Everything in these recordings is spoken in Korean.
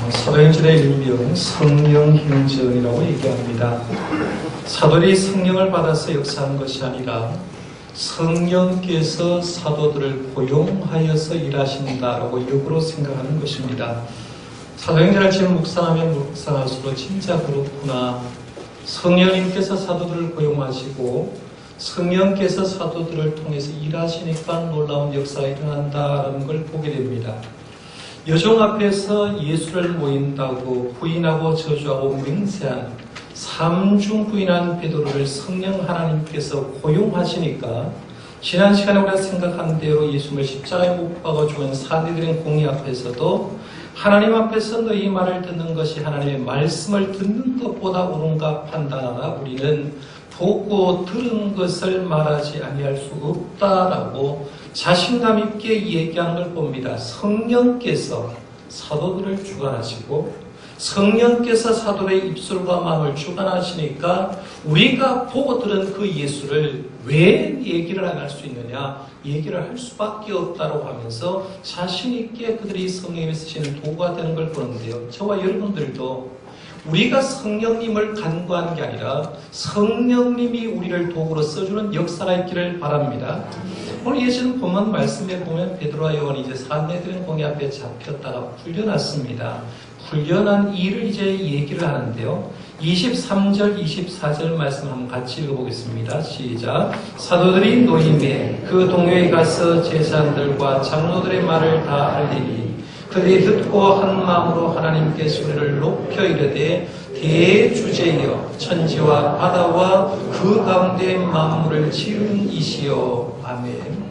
사도행전의 일명 성령행전이라고 얘기합니다. 사도들이 성령을 받아서 역사하는 것이 아니라 성령께서 사도들을 고용하여서 일하신다라고 역으로 생각하는 것입니다. 사도행전을 지금 묵상하면 묵상할수록 진짜 그렇구나. 성령님께서 사도들을 고용하시고 성령께서 사도들을 통해서 일하시니까 놀라운 역사가 일어난다는 걸 보게 됩니다. 여종 앞에서 예수를 모인다고 부인하고 저주하고 맹세한 삼중 부인한 베드로를 성령 하나님께서 고용하시니까 지난 시간에 우리가 생각한 대로 예수님을 십자가에 못 박아 죽은 사내들의 공의 앞에서도 하나님 앞에서 너희 말을 듣는 것이 하나님의 말씀을 듣는 것보다 옳은가 판단하라. 우리는 보고 들은 것을 말하지 아니할 수 없다라고 자신감 있게 얘기하는 걸 봅니다. 성령께서 사도들을 주관하시고 성령께서 사도의 입술과 마음을 주관하시니까 우리가 보고 들은 그 예수를 왜 얘기를 안 할 수 있느냐? 얘기를 할 수밖에 없다고 하면서 자신 있게 그들이 성령님이 쓰시는 도구가 되는 걸 보는데요. 저와 여러분들도 우리가 성령님을 간구하는 게 아니라 성령님이 우리를 도구로 써주는 역사가 있기를 바랍니다. 오늘 예수님 본문 말씀에 보면 베드로와 요한이 이제 산헤드린 공회 앞에 잡혔다가 풀려났습니다. 풀려난 일을 이제 얘기를 하는데요. 23절, 24절 말씀 한번 같이 읽어보겠습니다. 시작. 사도들이 노임에 그 동요에 가서 제사장들과 장로들의 말을 다 알리니 그들이 듣고 한 마음으로 하나님께 소리를 높여 이르되 대주제여 천지와 바다와 그 가운데 만물을 지은 이시여. 아멘.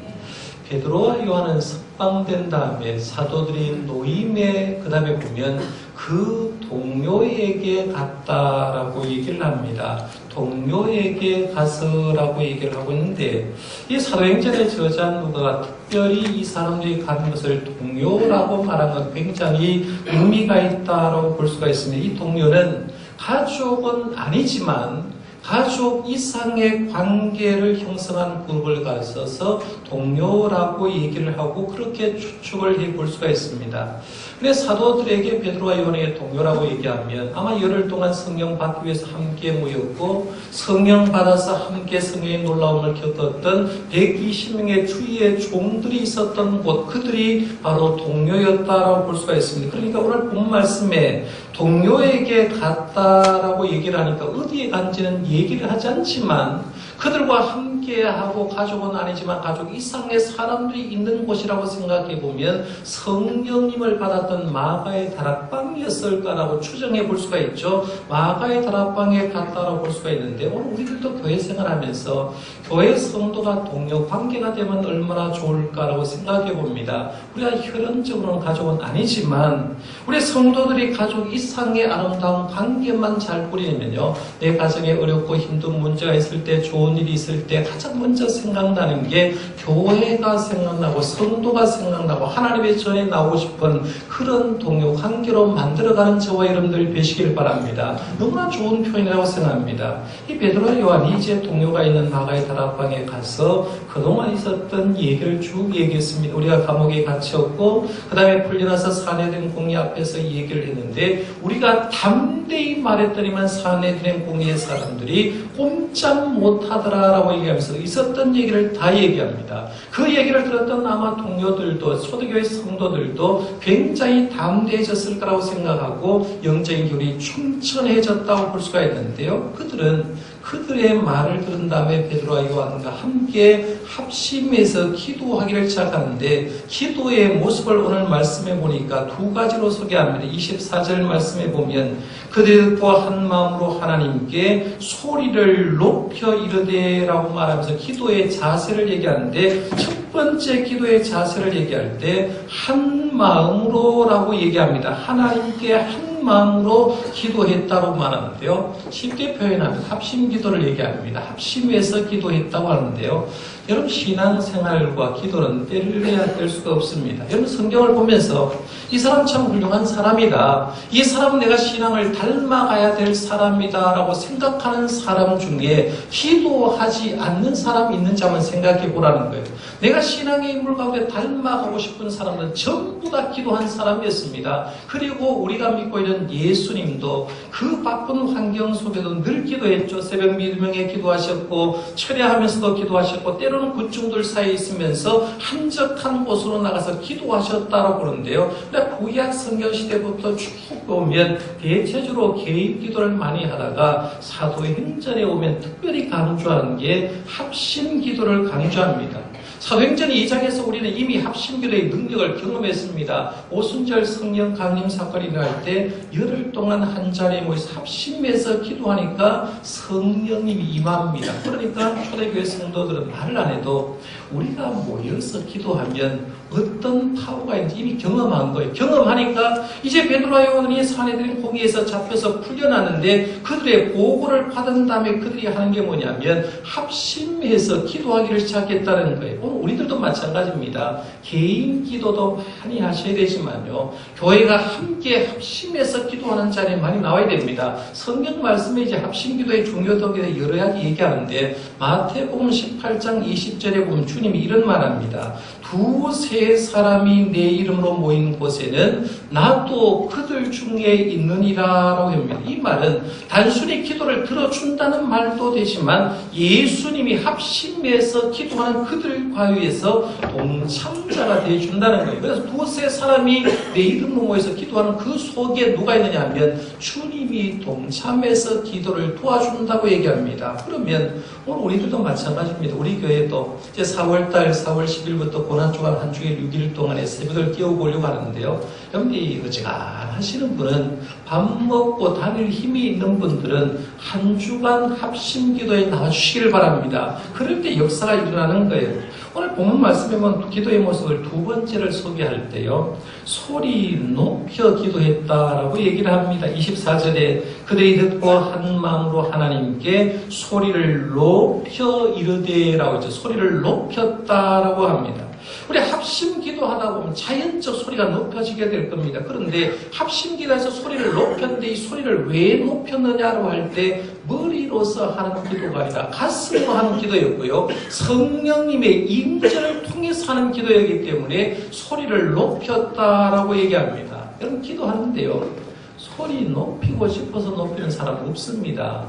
베드로와 요한은 석방된 다음에 사도들이 노임에 그 다음에 보면 그 동료에게 갔다라고 얘기를 합니다. 동료에게 가서라고 얘기를 하고 있는데 이 사도행전의 저자 누가가 특별히 이 사람들이 가는 것을 동료라고 말한 건 굉장히 의미가 있다라고 볼 수가 있습니다. 이 동료는 가족은 아니지만 가족 이상의 관계를 형성한 그룹을 가르쳐서 동료라고 얘기를 하고 그렇게 추측을 해볼 수가 있습니다. 근데 사도들에게 베드로와 요한에게 동료라고 얘기하면 아마 열흘 동안 성령 받기 위해서 함께 모였고 성령 받아서 함께 성령의 놀라움을 겪었던 120명의 주위의 종들이 있었던 곳, 그들이 바로 동료였다라고 볼 수가 있습니다. 그러니까 오늘 본 말씀에 동료에게 갔다라고 얘기를 하니까 어디에 간지는 얘기를 하지 않지만 그들과 함께하고 가족은 아니지만 가족 이상의 사람들이 있는 곳이라고 생각해 보면 성령님을 받았던 마가의 다락방이었을까라고 추정해 볼 수가 있죠. 마가의 다락방에 갔다라고 볼 수가 있는데 오늘 우리들도 교회 생활하면서 교회 성도가 동료 관계가 되면 얼마나 좋을까라고 생각해 봅니다. 우리가 혈연적으로는 가족은 아니지만 우리 성도들이 가족 이상의 아름다운 관계만 잘 꾸리면요, 내 가정에 어렵고 힘든 문제가 있을 때, 좋은 일이 있을 때 가장 먼저 생각나는 게 교회가 생각나고 성도가 생각나고 하나님의 전에 나오고 싶은 그런 동료 관계로 만들어가는 저와 여러분들 되시길 바랍니다. 너무나 좋은 표현이라고 생각합니다. 이 베드로와 요한이 이제 동료가 있는 마가의 다락방에 가서 그동안 있었던 얘기를 쭉 얘기했습니다. 우리가 감옥에 갇혔고 그 다음에 풀려나서 산헤드린 공회 앞에서 얘기를 했는데 우리가 담대히 말했더니만 산헤드린 공회의 사람들이 꼼짝 못하더라라고 얘기하면서 있었던 얘기를 다 얘기합니다. 그 얘기를 들었던 아마 동료들도 초대교회 성도들도 굉장히 담대해졌을 거라고 생각하고 영적인 교리 충천해졌다고 볼 수가 있는데요. 그들은 그들의 말을 들은 다음에 베드로와 요한과 함께 합심해서 기도하기를 시작하는데 기도의 모습을 오늘 말씀해 보니까 두 가지로 소개합니다. 24절 말씀에 보면 그들이 듣고 한 마음으로 하나님께 소리를 높여 이르되라고 말하면서 기도의 자세를 얘기하는데 첫 번째 기도의 자세를 얘기할 때 한 마음으로라고 얘기합니다. 하나님께 한 마음으로 기도했다고 말하는데요. 쉽게 표현하면 합심 기도를 얘기합니다. 합심해서 기도했다고 하는데요. 여러분 신앙생활과 기도는 뗄래야 뗄 수가 없습니다. 여러분 성경을 보면서 이 사람 참 훌륭한 사람이다. 이 사람은 내가 신앙을 닮아가야 될 사람이다 라고 생각하는 사람 중에 기도하지 않는 사람이 있는지 한번 생각해 보라는 거예요. 내가 신앙의 인물 가운데 닮아가고 싶은 사람은 전부 다 기도한 사람이었습니다. 그리고 우리가 믿고 있는 예수님도 그 바쁜 환경 속에도 늘 기도했죠. 새벽 미명에 기도하셨고 철야하면서도 기도하셨고 때로는 군중들 사이에 있으면서 한적한 곳으로 나가서 기도하셨다고 그러는데요. 구약 성경 시대부터 쭉 보면 대체적으로 개인 기도를 많이 하다가 사도행전에 오면 특별히 강조하는 게 합심 기도를 강조합니다. 사도행전 2장에서 우리는 이미 합심기도의 능력을 경험했습니다. 오순절 성령 강림 사건이 일어날 때 열흘 동안 한 자리에 모여서 합심해서 기도하니까 성령님이 임합니다. 그러니까 초대교회 성도들은 말을 안 해도 우리가 모여서 기도하면 어떤 파워가 있는지 이미 경험한 거예요. 경험하니까 이제 베드로와 요한이 사내들인 공의에서 잡혀서 풀려났는데 그들의 보고를 받은 다음에 그들이 하는 게 뭐냐면 합심해서 기도하기를 시작했다는 거예요. 오늘 우리들도 마찬가지입니다. 개인 기도도 많이 하셔야 되지만요. 교회가 함께 합심해서 기도하는 자리에 많이 나와야 됩니다. 성경 말씀에 이제 합심 기도의 중요성에 여러 가지 얘기하는데 마태복음 18장 20절에 보면 주님이 이런 말합니다. 두세 사람이 내 이름으로 모인 곳에는 나도 그들 중에 있느니라 라고 합니다. 이 말은 단순히 기도를 들어준다는 말도 되지만 예수님이 합심해서 기도하는 그들 과유에서 동참자가 되어준다는 거예요. 그래서 두세 사람이 내 이름으로 모여서 기도하는 그 속에 누가 있느냐 하면 주님이 동참해서 기도를 도와준다고 얘기합니다. 그러면 오늘 우리들도 마찬가지입니다. 우리 교회도 이제 4월달 4월 10일부터 고난주간 한 주일 6일 동안에 새벽을 깨우고 오려고 하는데요. 여러분이 어지간하시는 분은 밥 먹고 다닐 힘이 있는 분들은 한 주간 합심 기도에 나와주시기를 바랍니다. 그럴 때 역사가 일어나는 거예요. 오늘 본문 말씀에 보면 기도의 모습을 두 번째를 소개할 때요. 소리 높여 기도했다라고 얘기를 합니다. 24절에 그들이 듣고 한 마음으로 하나님께 소리를 높여 이르되라고 했죠. 소리를 높였다라고 합니다. 우리 합심 기도하다 보면 자연적 소리가 높여지게 될 겁니다. 그런데 합심 기도에서 소리를 높였는데 이 소리를 왜 높였느냐로 할 때 머리로서 하는 기도가 아니라 가슴으로 하는 기도였고요. 성령님의 임재를 통해서 하는 기도였기 때문에 소리를 높였다라고 얘기합니다. 여러분 기도하는데요. 소리 높이고 싶어서 높이는 사람은 없습니다.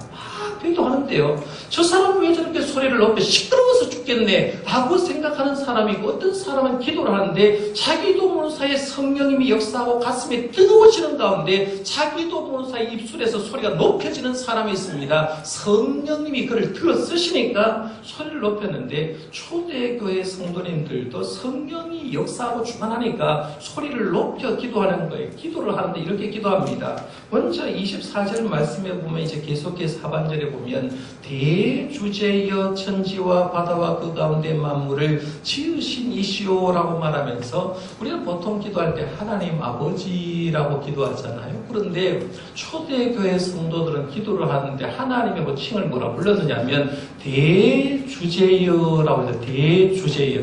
기도하는데요. 저 사람은 왜 저렇게 소리를 높여 시끄러워서 죽겠네 라고 생각하는 사람이 있고 어떤 사람은 기도를 하는데 자기도 모르는 사이에 성령님이 역사하고 가슴에 뜨거워지는 가운데 자기도 모르는 사이에 입술에서 소리가 높여지는 사람이 있습니다. 성령님이 그를 들어 쓰시니까 소리를 높였는데 초대교회 성도님들도 성령이 역사하고 주관하니까 소리를 높여 기도하는 거예요. 기도를 하는데 이렇게 기도합니다. 먼저 24절 말씀에 보면 이제 계속해서 하반절에 보면 대주제여 천지와 바다와 그 가운데 만물을 지으신 이시오라고 말하면서 우리는 보통 기도할 때 하나님 아버지라고 기도하잖아요. 그런데 초대교회 성도들은 기도를 하는데 하나님의 호칭을 뭐라 불렀느냐면 대주제여라고 해서 대주제여.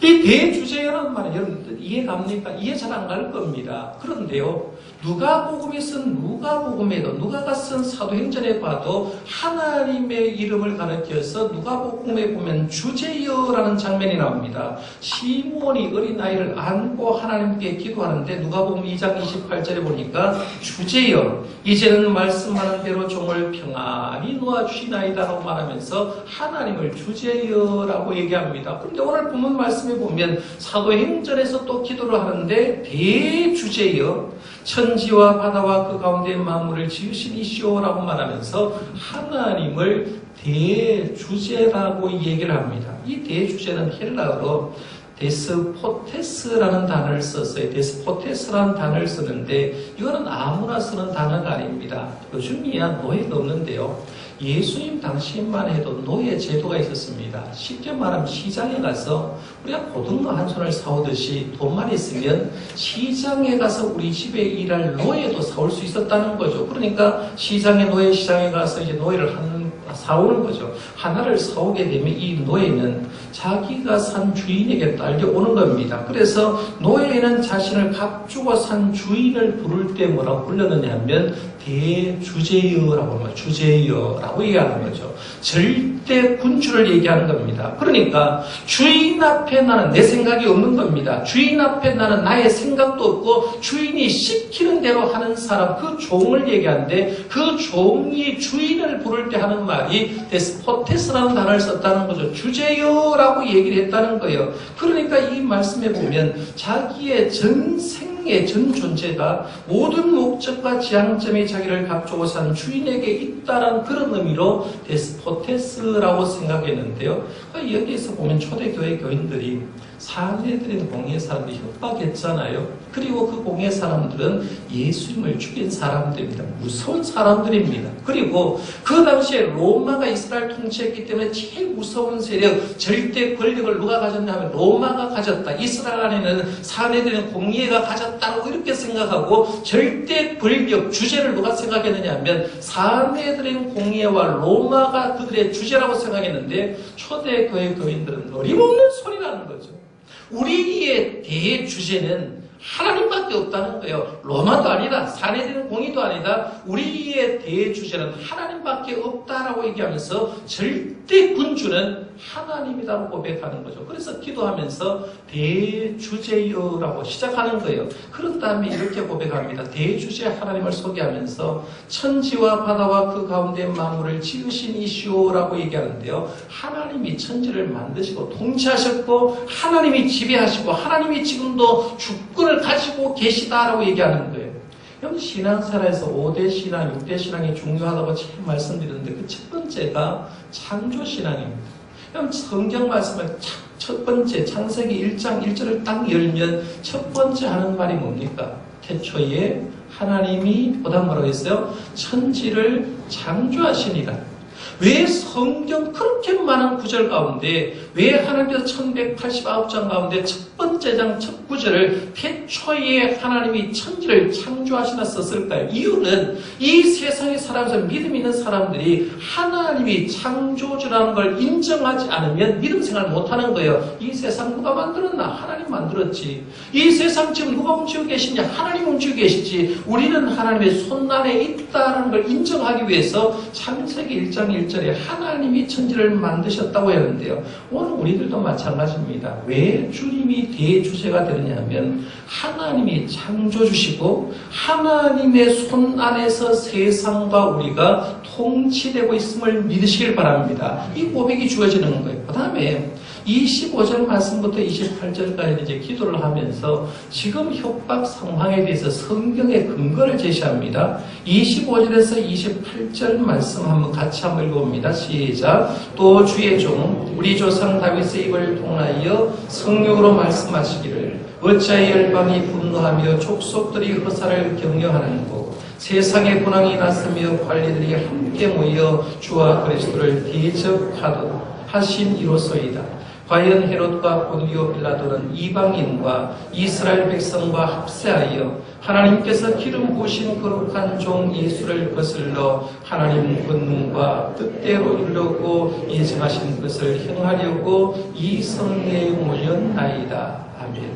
이 대주제여라는 말은 여러분들 이해갑니까? 이해 잘 안 갈 겁니다. 그런데요. 누가복음에 쓴 누가복음에도 누가가 쓴 사도행전에 봐도 하나님의 이름을 가리켜서 누가복음에 보면 주제여라는 장면이 나옵니다. 시몬이 어린아이를 안고 하나님께 기도하는데 누가복음 2장 28절에 보니까 주제여 이제는 말씀하는 대로 종을 평안히 놓아주시나이다라고 말하면서 하나님을 주제여라고 얘기합니다. 그런데 오늘 본문 말씀에 보면 사도행전에서 또 기도를 하는데 대주제여 천지와 바다와 그 가운데 만물을 지으신 이시오라고 말하면서 하나님을 대주제라고 얘기를 합니다. 이 대주제는 헬라어로 데스포테스라는 단어를 썼어요. 데스포테스라는 단어를 쓰는데 이거는 아무나 쓰는 단어가 아닙니다. 요즘이야 노예가 없는데요. 예수님 당시만 해도 노예 제도가 있었습니다. 쉽게 말하면 시장에 가서 우리가 고등어 한 손을 사오듯이 돈만 있으면 시장에 가서 우리 집에 일할 노예도 사올 수 있었다는 거죠. 그러니까 시장에 노예 시장에 가서 이제 노예를 하는 사오는 거죠. 하나를 사오게 되면 이 노예는 자기가 산 주인에게 딸려오는 겁니다. 그래서 노예는 자신을 값주고 산 주인을 부를 때 뭐라고 불렀느냐 하면 대주제여라고 합니다. 주제여라고 얘기하는 거죠. 절대 군주를 얘기하는 겁니다. 그러니까 주인 앞에 나는 내 생각이 없는 겁니다. 주인 앞에 나는 나의 생각도 없고 주인이 시키는 대로 하는 사람, 그 종을 얘기하는데 그 종이 주인을 부를 때 하는 말이 데스포테스라는 단어를 썼다는 거죠. 주제여라고 얘기를 했다는 거예요. 그러니까 이 말씀에 보면 자기의 전 생애, 전 존재가 모든 목적과 지향점이 자기를 값주고 산 주인에게 있다는 그런 의미로 데스포테스라고 생각했는데요. 그러니까 여기에서 보면 초대교회 교인들이 사내들인 공예 사람들이 협박했잖아요. 그리고 그 공예 사람들은 예수님을 죽인 사람들입니다. 무서운 사람들입니다. 그리고 그 당시에 로마가 이스라엘 통치했기 때문에 제일 무서운 세력, 절대 권력을 누가 가졌냐 하면 로마가 가졌다. 이스라엘 안에는 사내들인 공예가 가졌다고 이렇게 생각하고 절대 권력, 주제를 누가 생각했느냐 하면 사내들인 공예와 로마가 그들의 주제라고 생각했는데 초대교회 교인들은 어림없는 소리라는 거죠. 우리의 대주제는 하나님밖에 없다는 거예요. 로마도 아니다. 사내들은 공의도 아니다. 우리의 대주제는 하나님밖에 없다라고 얘기하면서 절대 군주는 하나님이라고 고백하는 거죠. 그래서 기도하면서 대주제여라고 시작하는 거예요. 그런 다음에 이렇게 고백합니다. 대주제 하나님을 소개하면서 천지와 바다와 그 가운데 만물을 지으신 이시오라고 얘기하는데요. 하나님이 천지를 만드시고 통치하셨고 하나님이 지배하시고 하나님이 지금도 주권을 가지고 계시다라고 얘기하는 거예요. 여러분 신앙생활에서 5대 신앙, 6대 신앙이 중요하다고 처음 말씀드렸는데 그 첫 번째가 창조신앙입니다. 그럼 성경 말씀을 첫 번째 창세기 1장 1절을 딱 열면 첫 번째 하는 말이 뭡니까? 태초에 하나님이 보다 뭐라고 했어요? 천지를 창조하시니라. 왜 성경 그렇게 많은 구절 가운데 왜 하나님께서 1189장 가운데 첫 번째 장 첫 구절을 태초에 하나님이 천지를 창조하시나 썼을까요? 이유는 이 세상에 살아가면서 믿음 있는 사람들이 하나님이 창조주라는 걸 인정하지 않으면 믿음 생활 못하는 거예요. 이 세상 누가 만들었나? 하나님 만들었지. 이 세상 지금 누가 움직이고 계시냐? 하나님 움직이고 계시지. 우리는 하나님의 손 안에 있다는 걸 인정하기 위해서 창세기 1장 1절에 하나님이 천지를 만드셨다고 했는데요. 오늘 우리들도 마찬가지입니다. 왜 주님이 대주제가 되느냐 하면 하나님이 창조주시고 하나님의 손 안에서 세상과 우리가 통치되고 있음을 믿으시길 바랍니다. 이 고백이 주어지는 거예요. 그 다음에 25절 말씀부터 28절까지 이제 기도를 하면서 지금 협박 상황에 대해서 성경의 근거를 제시합니다. 25절에서 28절 말씀 한번 같이 한번 읽어봅니다. 시작. 또 주의 종 우리 조상 다윗의 입을 통하여 성령으로 말씀하시기를 어찌하여 열방이 분노하며 족속들이 허사를 격려하는고 세상의 군왕이 났으며 관리들이 함께 모여 주와 그리스도를 대적하도록 하신 이로소이다. 과연 헤롯과 본디오 빌라도는 이방인과 이스라엘 백성과 합세하여 하나님께서 기름 부으신 거룩한 종 예수를 거슬러 하나님 권능과 뜻대로 이루려고 예정하신 것을 행하려고 이 성내에 모였나이다. 아멘.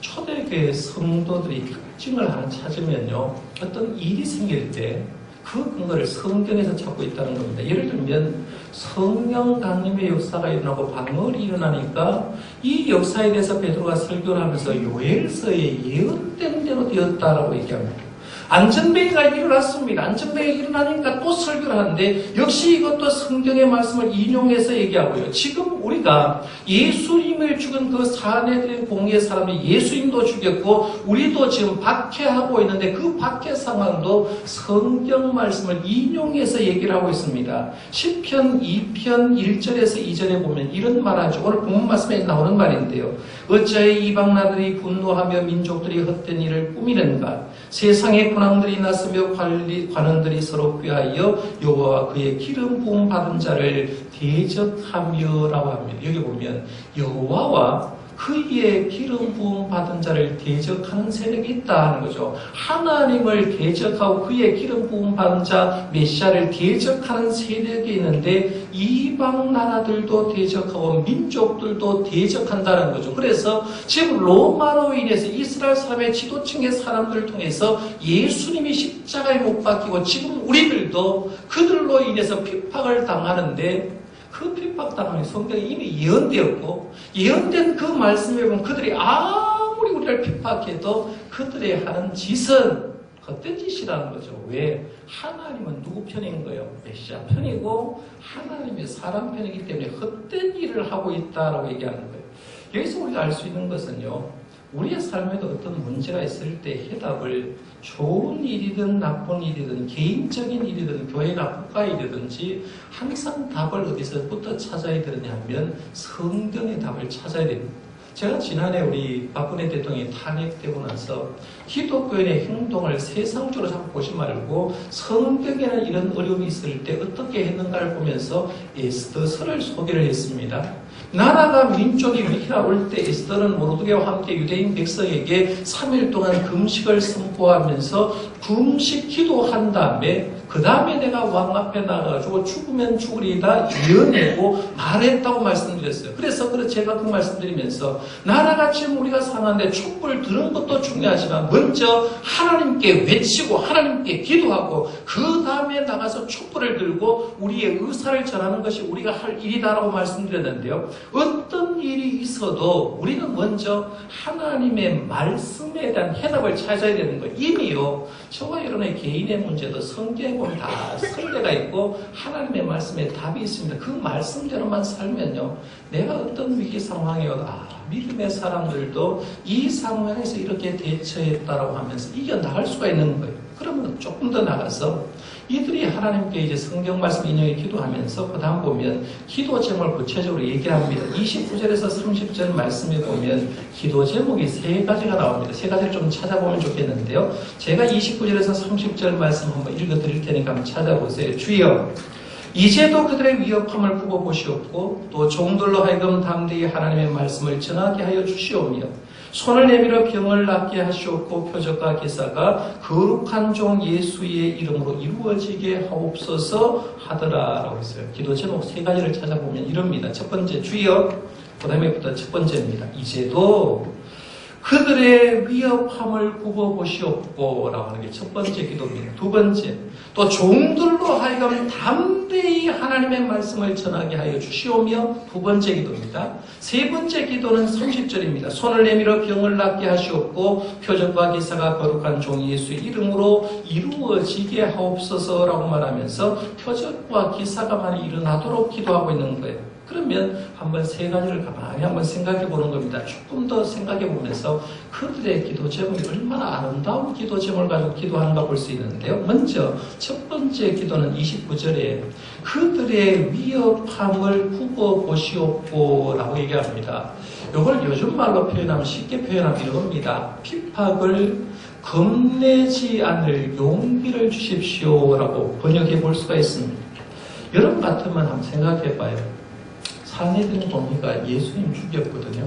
초대교회 성도들이 특징을 하나 찾으면요, 어떤 일이 생길 때 그 근거를 성경에서 찾고 있다는 겁니다. 예를 들면 성령 강림의 역사가 일어나고 반월이 일어나니까 이 역사에 대해서 베드로가 설교를 하면서 요엘서에 예언된 대로 되었다라고 얘기합니다. 안전뱅이가 일어났습니다. 안전뱅이가 일어나니까 또 설교를 하는데 역시 이것도 성경의 말씀을 인용해서 얘기하고요. 지금 우리가 예수님을 죽은 그 사내들인 공예 사람이 예수님도 죽였고 우리도 지금 박해하고 있는데 그 박해 상황도 성경 말씀을 인용해서 얘기를 하고 있습니다. 시편 2편 1절에서 2절에 보면 이런 말하죠. 오늘 본문 말씀에 나오는 말인데요. 어찌하여 이방 나라들이 분노하며 민족들이 헛된 일을 꾸미는가? 세상의 군왕들이 났으며 관원들이 서로 꾀하여 여호와와 그의 기름 부음 받은 자를 대적하며라고 합니다. 여기 보면 여호와와 그의 기름 부음 받은 자를 대적하는 세력이 있다 하는 거죠. 하나님을 대적하고 그의 기름 부음 받은 자 메시아를 대적하는 세력이 있는데 이방 나라들도 대적하고 민족들도 대적한다는 거죠. 그래서 지금 로마로 인해서 이스라엘 사람의 지도층의 사람들을 통해서 예수님이 십자가에 못 박히고 지금 우리들도 그들로 인해서 핍박을 당하는데 그 핍박당하는 성경이 이미 예언되었고 예언된 그 말씀에 보면 그들이 아무리 우리를 핍박해도 그들의 하는 짓은 헛된 짓이라는 거죠. 왜? 하나님은 누구 편인 거예요? 메시아 편이고 하나님의 사람 편이기 때문에 헛된 일을 하고 있다라고 얘기하는 거예요. 여기서 우리가 알 수 있는 것은요. 우리의 삶에도 어떤 문제가 있을 때 해답을 좋은 일이든 나쁜 일이든 개인적인 일이든 교회나 국가의 일이든지 항상 답을 어디서부터 찾아야 되느냐 하면 성경의 답을 찾아야 됩니다. 제가 지난해 우리 박근혜 대통령이 탄핵되고 나서 기독교인의 행동을 세상적으로 자꾸 보지 말고 성경에는 이런 어려움이 있을 때 어떻게 했는가를 보면서 에스더서를 소개를 했습니다. 나라가 민족이 위기라올 때 에스더는 모르드게와 함께 유대인 백성에게 3일 동안 금식을 선포하면서 금식 기도한 다음에 그 다음에 내가 왕 앞에 나가가지고 죽으면 죽으리다 예언하고 말했다고 말씀드렸어요. 그래서 제가 그 말씀드리면서 나라가 지금 우리가 상하는데 촛불 들은 것도 중요하지만 먼저 하나님께 외치고 하나님께 기도하고 그 다음에 나가서 촛불을 들고 우리의 의사를 전하는 것이 우리가 할 일이다라고 말씀드렸는데요. 어떤 일이 있어도 우리는 먼저 하나님의 말씀에 대한 해답을 찾아야 되는 거예요. 이미요. 저와 여러분의 개인의 문제도 성경에 보면 다 선례가 있고 하나님의 말씀에 답이 있습니다. 그 말씀대로만 살면요. 내가 어떤 위기 상황이어도 믿음의 사람들도 이 상황에서 이렇게 대처했다라고 하면서 이겨나갈 수가 있는 거예요. 그러면 조금 더 나가서 이들이 하나님께 이제 성경 말씀 인용해 기도하면서 그 다음 보면 기도 제목을 구체적으로 얘기를 합니다. 29절에서 30절 말씀에 보면 기도 제목이 세 가지가 나옵니다. 세 가지를 좀 찾아보면 좋겠는데요. 제가 29절에서 30절 말씀 한번 읽어 드릴 테니까 한번 찾아보세요. 주여 이제도 그들의 위협함을 굽어보시옵고 또 종들로 하여금 담대히 하나님의 말씀을 전하게 하여 주시오며 손을 내밀어 병을 낫게 하시옵고 표적과 기사가 거룩한 종 예수의 이름으로 이루어지게 하옵소서 하더라라고 했어요. 기도 제목 세 가지를 찾아보면 이럽니다. 첫 번째 주여, 그 다음에부터 첫 번째입니다. 이제도 그들의 위협함을 굽어보시옵고 라고 하는 게 첫 번째 기도입니다. 두 번째, 또 종들로 하여금 담대히 하나님의 말씀을 전하게 하여 주시오며 두 번째 기도입니다. 세 번째 기도는 30절입니다. 손을 내밀어 병을 낫게 하시옵고 표적과 기사가 거룩한 종 예수의 이름으로 이루어지게 하옵소서라고 말하면서 표적과 기사가 많이 일어나도록 기도하고 있는 거예요. 그러면 한번 세 가지를 가만히 한번 생각해 보는 겁니다. 조금 더 생각해 보면서 그들의 기도 제목이 얼마나 아름다운 기도 제목을 가지고 기도하는가 볼 수 있는데요. 먼저 첫 번째 기도는 29절에 그들의 위협함을 굽어보시옵고 라고 얘기합니다. 이걸 요즘 말로 표현하면 쉽게 표현하면 이겁니다. 핍박을 겁내지 않을 용기를 주십시오 라고 번역해 볼 수가 있습니다. 여러분 같으면 한번 생각해 봐요. 산헤드린 공의가 예수님 죽였거든요.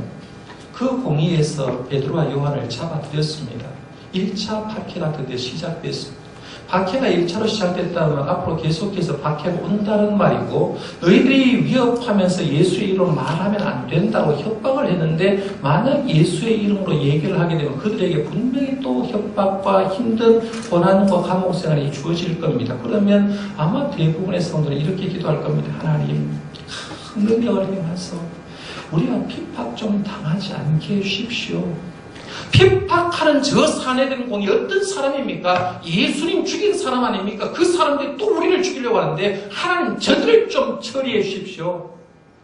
그 공의에서 베드로와 요한을 잡아들였습니다. 1차 박해가 드디어 시작됐습니다. 박해가 1차로 시작됐다면 앞으로 계속해서 박해가 온다는 말이고 너희들이 위협하면서 예수의 이름으로 말하면 안 된다고 협박을 했는데 만약 예수의 이름으로 얘기를 하게 되면 그들에게 분명히 또 협박과 힘든 고난과 감옥 생활이 주어질 겁니다. 그러면 아마 대부분의 성도는 이렇게 기도할 겁니다. 하나님 능력을 행하소 우리가 핍박 좀 당하지 않게 해주십시오. 핍박하는 저 산헤드린 공이 어떤 사람입니까? 예수님 죽인 사람 아닙니까? 그 사람들이 또 우리를 죽이려고 하는데 하나님 저들을 좀 처리해 주십시오.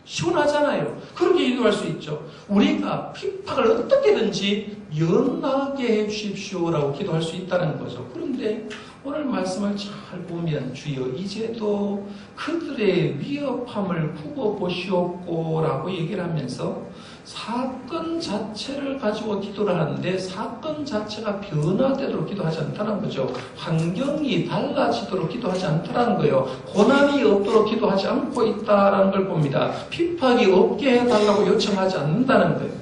시원하잖아요. 그렇게 기도할 수 있죠. 우리가 핍박을 어떻게든지 연하게 해 주십시오라고 기도할 수 있다는 거죠. 그런데 오늘 말씀을 잘 보면 주여 이제도 그들의 위협함을 굽어보시옵고 라고 얘기를 하면서 사건 자체를 가지고 기도를 하는데 사건 자체가 변화되도록 기도하지 않다는 거죠. 환경이 달라지도록 기도하지 않다는 거예요. 고난이 없도록 기도하지 않고 있다는 걸 봅니다. 핍박이 없게 해달라고 요청하지 않는다는 거예요.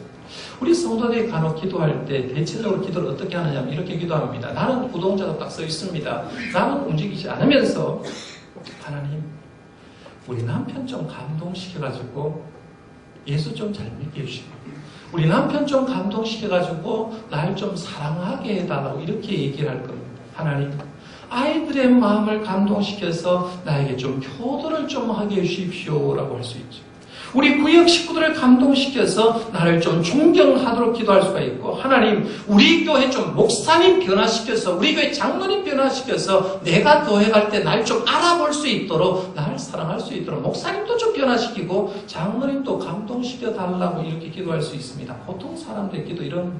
우리 성도들이 간혹 기도할 때 대체적으로 기도를 어떻게 하느냐면 이렇게 기도합니다. 나는 구동자가 딱 써 있습니다. 나는 움직이지 않으면서 하나님, 우리 남편 좀 감동시켜가지고 예수 좀 잘 믿게 해주시고, 우리 남편 좀 감동시켜가지고 날 좀 사랑하게 해달라고 이렇게 얘기를 할 겁니다. 하나님, 아이들의 마음을 감동시켜서 나에게 좀 효도를 좀 하게 해주십시오 라고 할 수 있죠. 우리 구역 식구들을 감동시켜서 나를 좀 존경하도록 기도할 수가 있고, 하나님, 우리 교회 좀 목사님 변화시켜서, 우리 교회 장로님 변화시켜서 내가 교회 갈 때 날 좀 알아볼 수 있도록, 날 사랑할 수 있도록 목사님도 좀 변화시키고 장로님도 감동시켜 달라고 이렇게 기도할 수 있습니다. 보통 사람들의 기도 이런,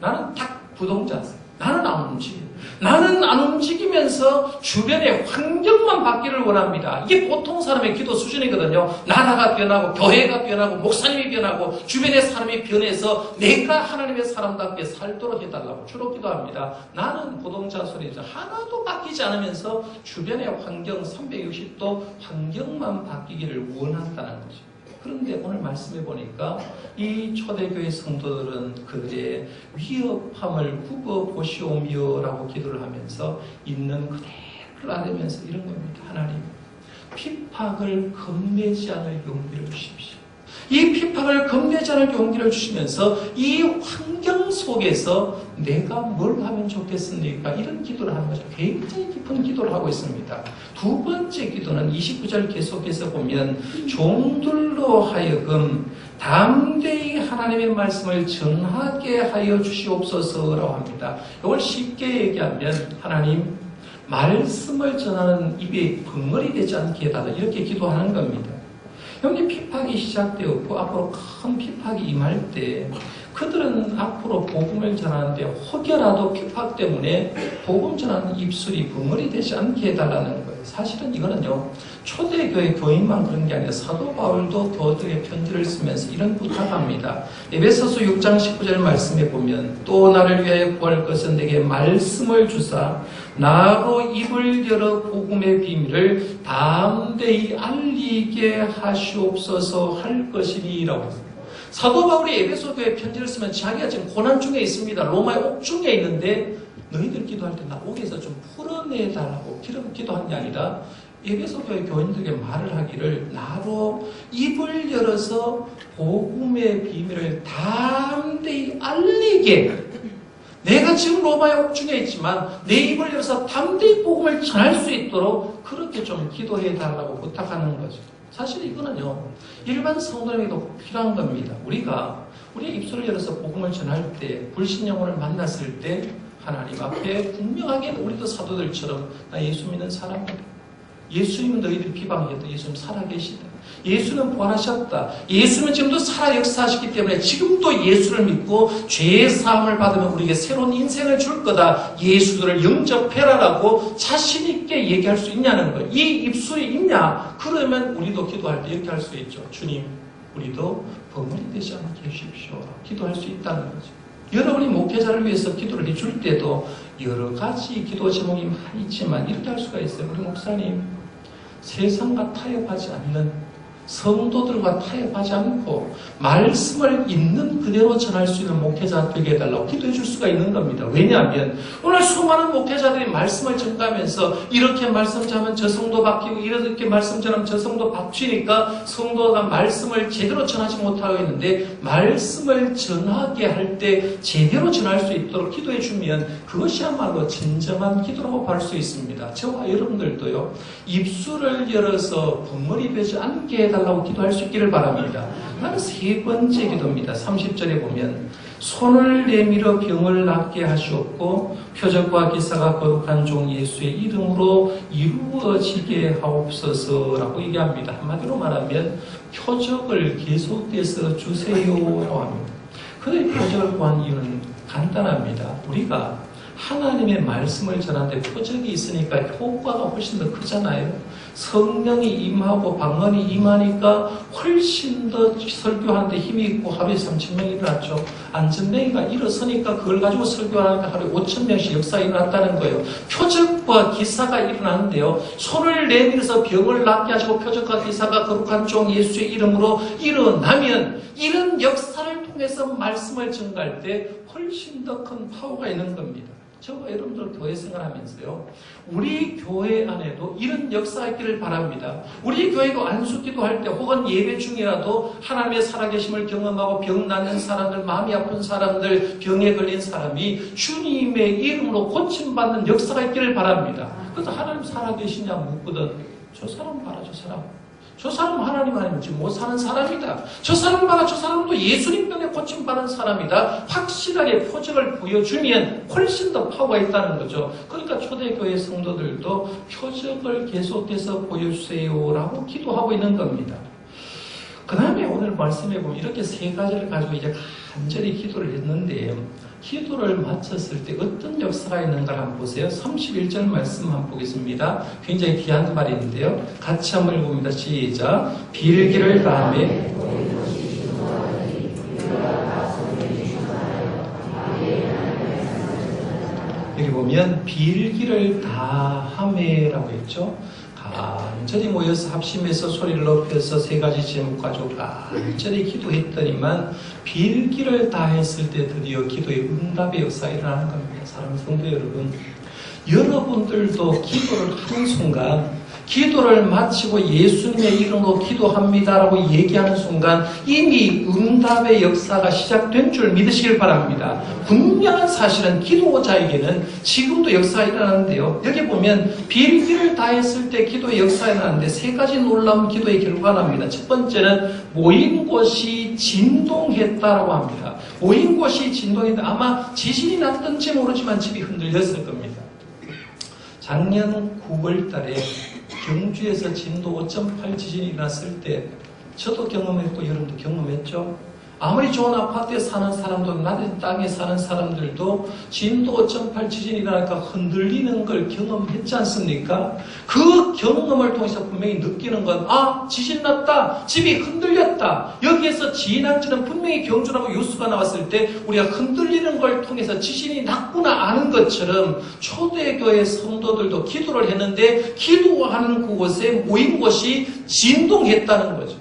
나는 딱 부동자, 나는 안 움직여. 나는 안 움직이면서 주변의 환경만 바뀌를 원합니다. 이게 보통 사람의 기도 수준이거든요. 나라가 변하고 교회가 변하고 목사님이 변하고 주변의 사람이 변해서 내가 하나님의 사람답게 살도록 해달라고 주로 기도합니다. 나는 부동자 소리죠. 하나도 바뀌지 않으면서 주변의 환경 360도 환경만 바뀌기를 원한다는 거죠. 그런데 오늘 말씀해 보니까 이 초대교회 성도들은 그들의 위협함을 굽어보시오며 라고 기도를 하면서 있는 그대로 아뢰면서 이런 겁니다. 하나님, 핍박을 겁내지 않을 용기를 주십시오. 이 핍박을 겁내지 않을 용기를 주시면서 이 환경 속에서 내가 뭘 하면 좋겠습니까? 이런 기도를 하는 거죠. 굉장히 깊은 기도를 하고 있습니다. 두 번째 기도는 29절 계속해서 보면 종들로 하여금 담대히 하나님의 말씀을 전하게 하여 주시옵소서라고 합니다. 이걸 쉽게 얘기하면 하나님, 말씀을 전하는 입에 벙어리 되지 않게 해달라 이렇게 기도하는 겁니다. 여기 핍박이 시작되었고 앞으로 큰 핍박이 임할 때 그들은 앞으로 복음을 전하는데 혹여라도 핍박 때문에 복음 전하는 입술이 벙어리 되지 않게 해달라는 거예요. 사실은 이거는요, 초대교회 교인만 그런 게 아니라 사도 바울도 교도에 편지를 쓰면서 이런 부탁합니다. 에베소서 6장 19절 말씀에 보면 또 나를 위하여 구할 것은 내게 말씀을 주사 나로 입을 열어 복음의 비밀을 담대히 알리게 하시옵소서 할 것이니라고 했습니다. 사도 바울이 에베소 교회에 편지를 쓰면 자기가 지금 고난 중에 있습니다. 로마의 옥중에 있는데 너희들 기도할 때 나 옥에서 좀 풀어내달라고 기도한 게 아니라 에베소 교회 교인들에게 말을 하기를 나로 입을 열어서 복음의 비밀을 담대히 알리게, 내가 지금 로마의 옥중에 있지만 내 입을 열어서 담대히 복음을 전할 수 있도록 그렇게 좀 기도해 달라고 부탁하는 거죠. 사실 이거는요, 일반 성도에게도 필요한 겁니다. 우리가 우리의 입술을 열어서 복음을 전할 때, 불신 영혼을 만났을 때 하나님 앞에 분명하게 우리도 사도들처럼 나 예수 믿는 사람이다. 예수님은 너희들이 비방해도 예수님 살아계시다. 예수는 부활하셨다. 예수는 지금도 살아 역사하시기 때문에 지금도 예수를 믿고 죄의 사함을 받으면 우리에게 새로운 인생을 줄 거다. 예수들을 영접해라라고 자신 있게 얘기할 수 있냐는 거예요. 이 입술이 있냐? 그러면 우리도 기도할 때 이렇게 할 수 있죠. 주님, 우리도 버물이 되지 않게 해주십시오. 기도할 수 있다는 거죠. 여러분이 목회자를 위해서 기도를 해줄 때도 여러 가지 기도 제목이 많이 있지만 이렇게 할 수가 있어요. 우리 목사님, 세상과 타협하지 않는, 성도들과 타협하지 않고 말씀을 있는 그대로 전할 수 있는 목회자 되게 해달라고 기도해 줄 수가 있는 겁니다. 왜냐하면 오늘 수많은 목회자들이 말씀을 전가하면서 이렇게 말씀 전하면 저 성도 바뀌고 이렇게 말씀 전하면 저 성도 바뀌니까 성도가 말씀을 제대로 전하지 못하고 있는데, 말씀을 전하게 할 때 제대로 전할 수 있도록 기도해 주면 그것이야말로 진정한 기도라고 볼 수 있습니다. 저와 여러분들도요, 입술을 열어서 벙어리 되지 않게 해달라고 기도할 수 있기를 바랍니다. 다음 세 번째 기도입니다. 30절에 보면 손을 내밀어 병을 낫게 하시옵고 표적과 기사가 거룩한 종 예수의 이름으로 이루어지게 하옵소서라고 얘기합니다. 한마디로 말하면 표적을 계속해서 주세요라고 합니다. 그들이 표적을 구한 이유는 간단합니다. 우리가 하나님의 말씀을 전하는데 표적이 있으니까 효과가 훨씬 더 크잖아요. 성령이 임하고 방언이 임하니까 훨씬 더 설교하는데 힘이 있고 하루에 3,000명이 일어났죠. 안전뱅이가 일어서니까 그걸 가지고 설교하니까 하루에 5,000명씩 역사가 일어났다는 거예요. 표적과 기사가 일어나는데요, 손을 내밀어서 병을 낫게 하시고 표적과 기사가 거룩한 종 예수의 이름으로 일어나면 이런 역사를 통해서 말씀을 전가할 때 훨씬 더 큰 파워가 있는 겁니다. 저와 여러분들 교회 생활하면서요, 우리 교회 안에도 이런 역사가 있기를 바랍니다. 우리 교회도 안수기도 할 때 혹은 예배 중이라도 하나님의 살아계심을 경험하고 병 낫는 사람들, 마음이 아픈 사람들, 병에 걸린 사람이 주님의 이름으로 고침받는 역사가 있기를 바랍니다. 그래서 하나님 살아계시냐 묻거든, 저 사람 봐라, 저 사람 하나님 아니면 지금 못 사는 사람이다. 저 사람 봐라, 저 사람도 예수님 때문에 고침받은 사람이다. 확실하게 표적을 보여주면 훨씬 더 파워가 있다는 거죠. 그러니까 초대교회 성도들도 표적을 계속해서 보여주세요라고 기도하고 있는 겁니다. 그 다음에 오늘 말씀해 보면 이렇게 세 가지를 가지고 이제 간절히 기도를 했는데, 기도를 마쳤을 때 어떤 역사가 있는가 한번 보세요. 31절 말씀 한번 보겠습니다. 굉장히 귀한 말인데요. 같이 한번 읽어봅니다. 시작. 빌기를 다하매 여기 보면 빌기를 다하매라고 했죠. 간절히 모여서 합심해서 소리를 높여서 세 가지 제목 가지고 간절히 기도했더니만 빌기를 다했을 때 드디어 기도의 응답의 역사가 일어나는 겁니다. 사랑하는 성도 여러분, 여러분들도 기도를 하는 순간, 기도를 마치고 예수님의 이름으로 기도합니다라고 얘기하는 순간 이미 응답의 역사가 시작된 줄 믿으시길 바랍니다. 분명한 사실은 기도자에게는 지금도 역사가 일어나는데요. 여기 보면 빌기를 다했을 때 기도의 역사가 일어나는데 세 가지 놀라운 기도의 결과가 납니다. 첫 번째는 모인 곳이 진동했다라고 합니다. 모인 곳이 진동했다. 아마 지진이 났던지 모르지만 집이 흔들렸을 겁니다. 작년 9월 달에 경주에서 진도 5.8 지진이 일어났을 때 저도 경험했고 여러분도 경험했죠. 아무리 좋은 아파트에 사는 사람도, 낮은 땅에 사는 사람들도 진도 5.8 지진이 일어나니까 흔들리는 걸 경험했지 않습니까? 그 경험을 통해서 분명히 느끼는 건, 아, 지진 났다, 집이 흔들렸다. 여기에서 진앙지는 분명히 경주라고 뉴스가 나왔을 때 우리가 흔들리는 걸 통해서 지진이 났구나 아는 것처럼 초대교회 성도들도 기도를 했는데 기도하는 그곳에 모인 곳이 진동했다는 거죠.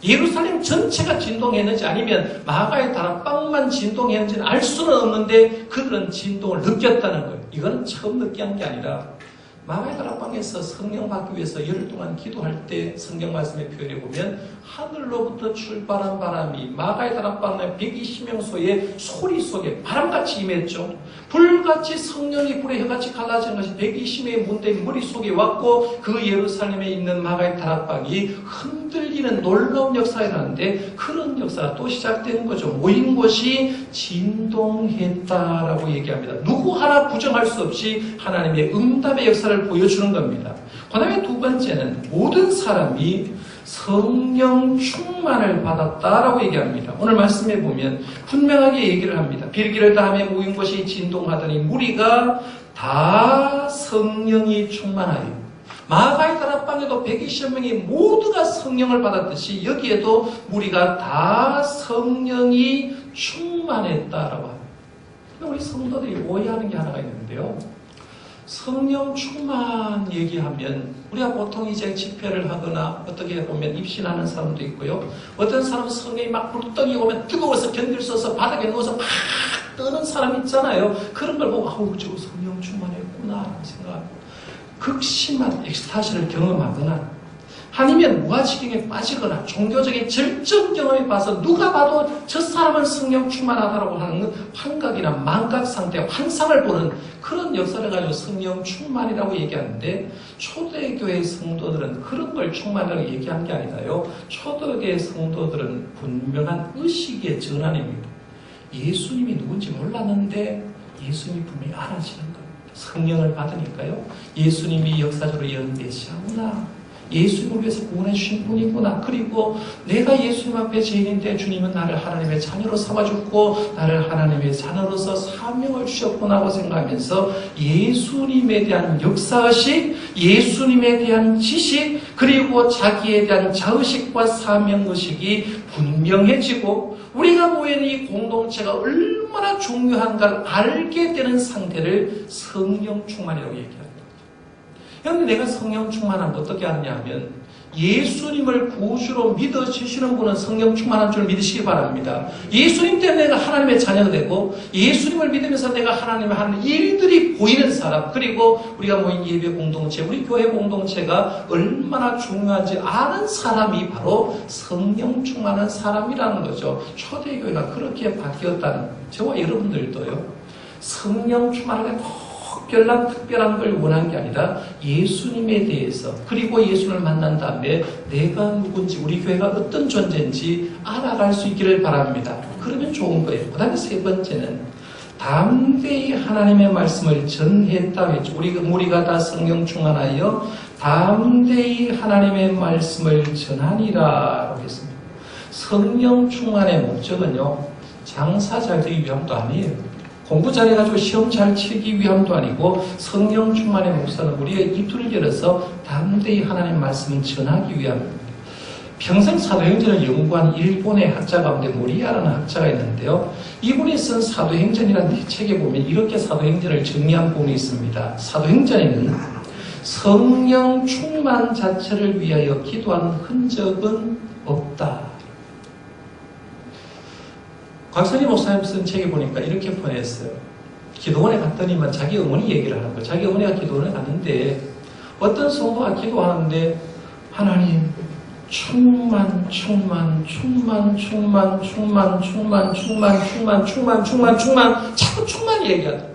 예루살렘 전체가 진동했는지 아니면 마가의 다락방만 진동했는지는 알 수는 없는데 그들은 진동을 느꼈다는 거예요. 이건 처음 느끼는 게 아니라 마가의 다락방에서 성령 받기 위해서 열흘 동안 기도할 때 성경 말씀에 표현해 보면 하늘로부터 출발한 바람이 마가의 다락방의 120명소의 소리 속에 바람같이 임했죠. 불같이 성령이 불의 혀같이 갈라지는 것이 120명의 문대 머릿속에 왔고 그 예루살렘에 있는 마가의 다락방이 흔들리는 놀라운 역사가 일어나는데 그런 역사가 또 시작되는 거죠. 모인 곳이 진동했다라고 얘기합니다. 누구 하나 부정할 수 없이 하나님의 응답의 역사를 보여주는 겁니다. 그 다음에 두 번째는 모든 사람이 성령 충만을 받았다라고 얘기합니다. 오늘 말씀해 보면 분명하게 얘기를 합니다. 빌기를 다하며 모인 곳이 진동하더니 무리가 다 성령이 충만하여. 마가의 다락방에도 120명이 모두가 성령을 받았듯이 여기에도 무리가 다 성령이 충만했다라고 합니다. 우리 성도들이 오해하는 게 하나가 있는데요. 성령 충만 얘기하면 우리가 보통 이제 집회를 하거나 어떻게 보면 입신하는 사람도 있고요. 어떤 사람은 성령이 막 불덩이 오면 뜨거워서 견딜 수 없어서 바닥에 누워서 막 떠는 사람 있잖아요. 그런 걸 보고 아우 저거 성령 충만했구나 라고 생각하고 극심한 엑스타시를 경험하거나 아니면 무아지경에 빠지거나 종교적인 절정 경험에 봐서 누가 봐도 저 사람은 성령 충만하다고 하는 환각이나 망각 상태, 환상을 보는 그런 역사를 가지고 성령 충만이라고 얘기하는데 초대교회 성도들은 그런 걸 충만이라고 얘기한 게 아니라요. 초대교회 성도들은 분명한 의식의 전환입니다. 예수님이 누군지 몰랐는데 예수님이 분명히 알아지는 겁니다. 성령을 받으니까요. 예수님이 역사적으로 이런 메시아구나. 예수님을 위해서 구원해 주신 분이구나. 그리고 내가 예수님 앞에 죄인인데 주님은 나를 하나님의 자녀로 삼아주고 나를 하나님의 자녀로서 사명을 주셨구나 하고 생각하면서 예수님에 대한 역사의식, 예수님에 대한 지식, 그리고 자기에 대한 자의식과 사명의식이 분명해지고 우리가 모이는 이 공동체가 얼마나 중요한가를 알게 되는 상태를 성령 충만이라고 얘기합니다. 그런데 내가 성령 충만하면 어떻게 하느냐 하면 예수님을 구주로 믿어주시는 분은 성령 충만한 줄 믿으시기 바랍니다. 예수님 때문에 내가 하나님의 자녀가 되고 예수님을 믿으면서 내가 하나님의 하는 일들이 보이는 사람, 그리고 우리가 모인 예배 공동체, 우리 교회 공동체가 얼마나 중요한지 아는 사람이 바로 성령 충만한 사람이라는 거죠. 초대교회가 그렇게 바뀌었다는, 저와 여러분들도요, 성령 충만하게 특별한 걸 원한 게 아니라 예수님에 대해서, 그리고 예수를 만난 다음에 내가 누군지, 우리 교회가 어떤 존재인지 알아갈 수 있기를 바랍니다. 그러면 좋은 거예요. 그 다음에 세 번째는 담대히 하나님의 말씀을 전했다고 했죠. 우리가 다 성령 충만하여 담대히 하나님의 말씀을 전하니라 라고 했습니다. 성령 충만의 목적은요, 장사 잘 되기 위함도 아니에요. 공부 잘해가지고 시험 잘 치기 위함도 아니고, 성령 충만의 목사는 우리의 입술을 열어서 담대히 하나님의 말씀을 전하기 위함입니다. 평생 사도행전을 연구한 일본의 학자 가운데 모리아라는 학자가 있는데요. 이분이 쓴 사도행전이라는 책에 보면 이렇게 사도행전을 정리한 부분이 있습니다. 사도행전에는 성령 충만 자체를 위하여 기도한 흔적은 없다. 곽선희 목사님 쓴 책에 보니까 이렇게 표현했어요. 기도원에 갔더니만 자기 어머니 얘기를 하는 거예요. 자기 어머니가 기도원에 갔는데 어떤 성도가 기도하는데 하나님 충만 자꾸 충만 얘기하더라고요.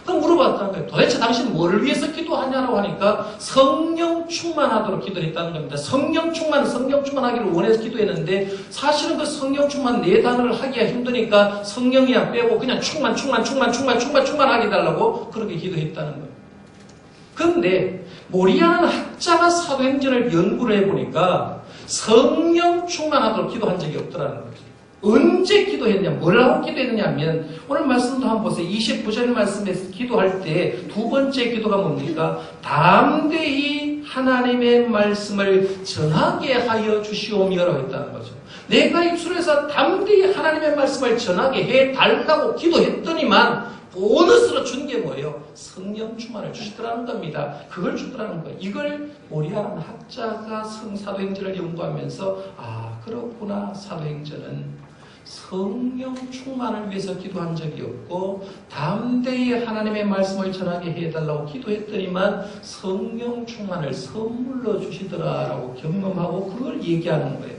그럼 물어봤다는 거예요. 도대체 당신 뭐를 위해서 기도하냐고 하니까 성령 충만하도록 기도했다는 겁니다. 성령 충만하기를 원해서 기도했는데 사실은 그 성령 충만 네 단어를 하기가 힘드니까 성령이야 빼고 그냥 충만하게 해달라고 그렇게 기도했다는 거예요. 그런데 모리아는 학자가 사도행전을 연구를 해보니까 성령 충만하도록 기도한 적이 없더라는 거죠. 언제 기도했냐, 뭘 하고 기도했느냐면, 오늘 말씀도 한번 보세요. 29절 말씀에서 기도할 때 두 번째 기도가 뭡니까? 담대히 하나님의 말씀을 전하게 하여 주시오며라고 했다는 거죠. 내가 입술에서 담대히 하나님의 말씀을 전하게 해달라고 기도했더니만 보너스로 준 게 뭐예요? 성령 충만을 주시더라는 겁니다. 그걸 주더라는 거예요. 이걸 모리아라는 학자가 사도행전을 연구하면서 그렇구나, 사도행전은 성령 충만을 위해서 기도한 적이 없고 담대히 하나님의 말씀을 전하게 해달라고 기도했더니만 성령 충만을 선물로 주시더라라고 경험하고 그걸 얘기하는 거예요.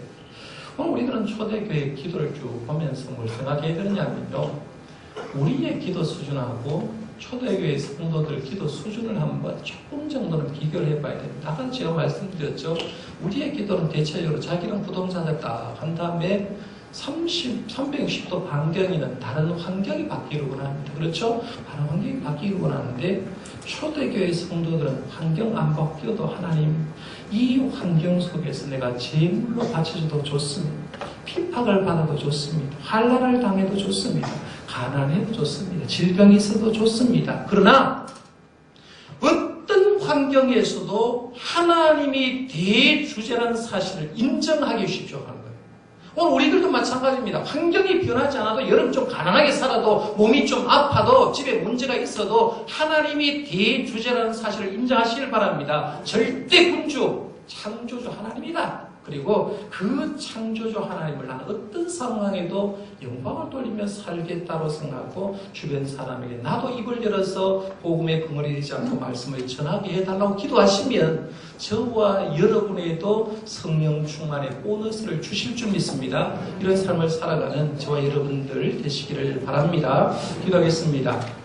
오늘 우리들은 초대교회 기도를 쭉 보면서 뭘 생각해야 되느냐면요, 우리의 기도 수준하고 초대교회 성도들 기도 수준을 한번 조금 정도는 비교를 해봐야 됩니다. 아까 제가 말씀드렸죠. 우리의 기도는 대체적으로 자기는 부동산을 딱 한 다음에 360도 반경이는 다른 환경이 바뀌려고 합니다. 그렇죠? 다른 환경이 바뀌려고 하는데 초대교회 성도들은 환경 안 바뀌어도 하나님, 이 환경 속에서 내가 제물로 바쳐줘도 좋습니다. 핍박을 받아도 좋습니다. 환난을 당해도 좋습니다. 가난해도 좋습니다. 질병이 있어도 좋습니다. 그러나 어떤 환경에서도 하나님이 대주제라는 사실을 인정하기 쉽죠 하는 거예요. 오늘 우리들도 마찬가지입니다. 환경이 변하지 않아도 여러분 좀 가난하게 살아도 몸이 좀 아파도 집에 문제가 있어도 하나님이 대주제라는 사실을 인정하시길 바랍니다. 절대 군주, 창조주 하나님이다. 그리고 그 창조주 하나님을 나는 어떤 상황에도 영광을 돌리며 살겠다고 생각하고 주변 사람에게 나도 입을 열어서 복음의 벙어리 되지 않고 말씀을 전하게 해달라고 기도하시면 저와 여러분에도 성령 충만의 보너스를 주실 줄 믿습니다. 이런 삶을 살아가는 저와 여러분들 되시기를 바랍니다. 기도하겠습니다.